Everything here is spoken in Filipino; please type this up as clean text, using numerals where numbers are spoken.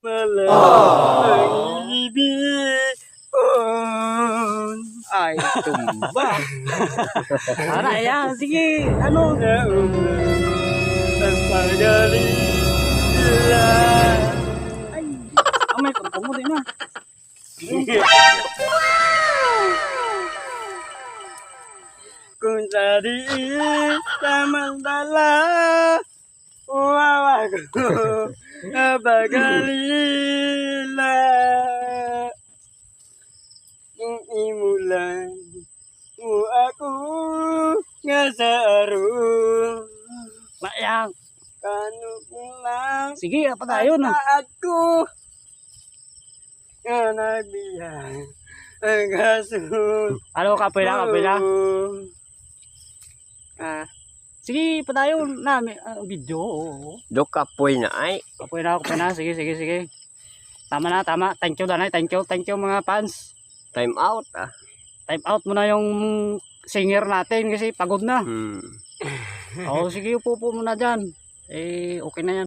ang ibig. Ay, tumba. Para yan, sige, ano? Ang pagaling nila. Ay, may pagpong mo din ah. Kung sa diin samantala, uwawa ko napagalila. Kung imulan mo ako nga sa aron, Mayang. kano lang Sige, apa tayo na. ako nga nagbiyan ang kasun. Ano, kapoy na. Sige, pa tayo na. May video. Do kapoy na ay. Kapoy na. Sige. Tama na. Thank you, Danay. Thank you mga fans. Time out Time out mo na yung singer natin kasi pagod na. Hmm. Oo, sige, upo muna dyan. Okay na yan.